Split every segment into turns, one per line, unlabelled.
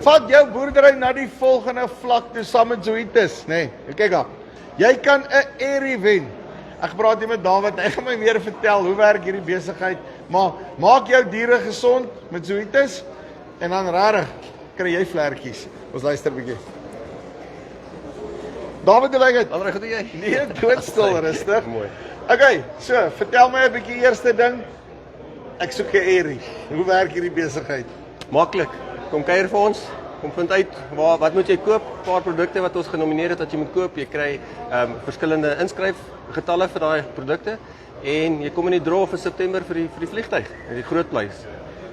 vat jou boerdery na die volgende vlak toe saam met Zoetis, nee. Kyk daar. Jy kan 'n Airy wen. Ek praat hier met David, hy gaan my meer vertel hoe werk hierdie besigheid, maar maak jou diere gesond met Zoetis en dan rarig kry jy vlekkies. Ons luister 'n bietjie. David, hoe lyk dit?
Alre, goed jy?
Nee, doodstil, rustig.
Mooi.
Okay, so, vertel my 'n bietjie eerste ding. Ek soek 'n Airy. Hoe werk hierdie besigheid?
Maklik. Kom kuier vir ons. Kom vind uit wat moet jy koop? 'n Paar produkte wat ons genomineer het wat jy moet koop. Jy kry verskillende inskryfgetalle vir daai produkte en jy kom in die draw vir September vir die vliegtyg, die groot prys.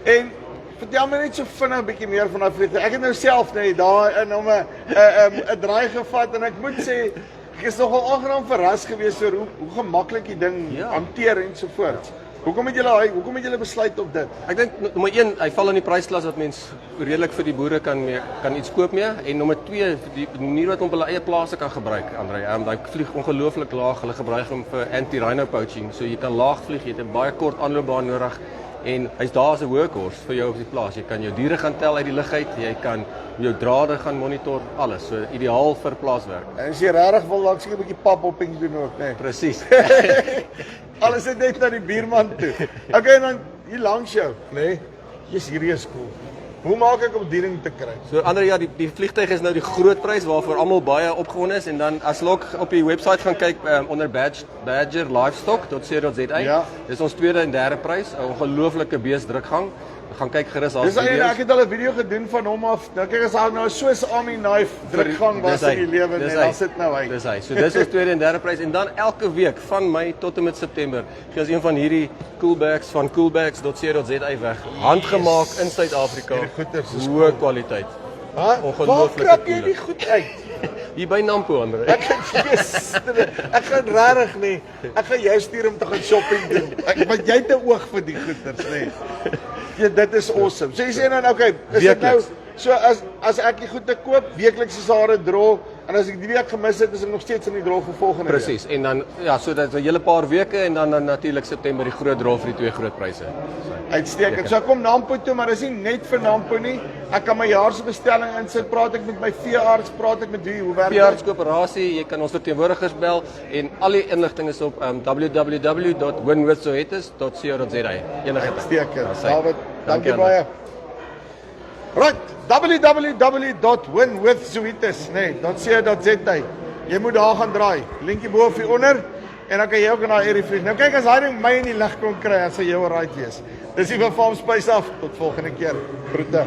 En vertel my net so vinnig 'n bietjie meer van daai vliegtuig. Ek het nou self net daar in om 'n draai gevat en ek moet sê ek is nogal aangenaam verras gewees oor hoe gemaklik die ding hanteer en so voort. Hoekom het julle besluit op dit?
Ek dink nommer 1, hy val in die prysklas dat mens redelik vir die boere kan iets koop mee en nommer 2, die manier wat hom op hulle eie plase kan gebruik, Andrei. Hy vlieg ongelooflik laag. Hulle gebruik hom vir anti-rhino poaching. So jy kan laag vlieg, jy het 'n baie kort aanloopbaan nodig en hy's daar as 'n workhorse vir jou op die plaas. Jy kan jou diere gaan tel uit die lug uit, jy kan jou drade gaan monitor, alles. So ideaal vir plaaswerk.
En as jy regtig wil, dan seker 'n bietjie paphopping doen ook, né?
Presies.
Alles het net na die buurman toe. Okay, en dan hier langs jou, né? Jy's hierdie is cool. Hoe maak ek om diering te kry?
So Andrei, ja, die vliegtuig is nou die groot prys waarvoor almal baie opgewonde is en dan as jy op die webwerf gaan kyk onder badgerlivestock.co.za.
Ja.
Dis ons tweede en derde prys, 'n ongelooflike beesdrukgang. Gaan kyk gerus daar.
Dis ek het al 'n video gedoen van hom af. Nou kyk as hy nou soos Army knife drukgang was in die lewe en dan sit nou hy.
Dis hy. So dis ons tweede en derde prys en dan elke week van Mei tot en met September gee ons een van hierdie coolbags van coolbags.co.za weg. Handgemaak in Suid-Afrika. Hoë kwaliteit.
Ongelooflik. Waar kry jy die goed uit?
Hier by Nampo, Andrei.
Ek gaan regtig nie. Ek gaan jou stuur om te gaan shopping doen. Want jy het 'n oog vir die goeders, nê. Ja, dit is awesome. So jy sê dan okay, is dit nou so as ek die goed te koop, weekliks is daar 'n draw en as ek die week gemis het, is ek nog steeds in die draw vir volgende week.
Presies. En dan ja, so dat 'n hele paar weke en dan natuurlik September die groot draw vir die twee groot pryse.
Uitstekend. So ek kom Nampo toe, maar dis nie net vir Nampo nie. Ek kan my jaarbestelling insit, praat ek met my veearts, praat ek met wie, hoe werk dit?
Veeartskoöperasie, jy kan ons verteenwoordigers bel en al die inligting is op www.winwithzoetis.co.za. Enige
uitstekend. David, dankie baie. Right, www.winwithzoetis, nee, .co.za. Jy moet daar gaan draai. Linkie bo of onder en dan kan jy ook na Airy vlieg. Nou kyk as hy ding my in die lig kon kry, as hy jou alright wees. Dis die van Farm Space af. Tot volgende keer. Groete.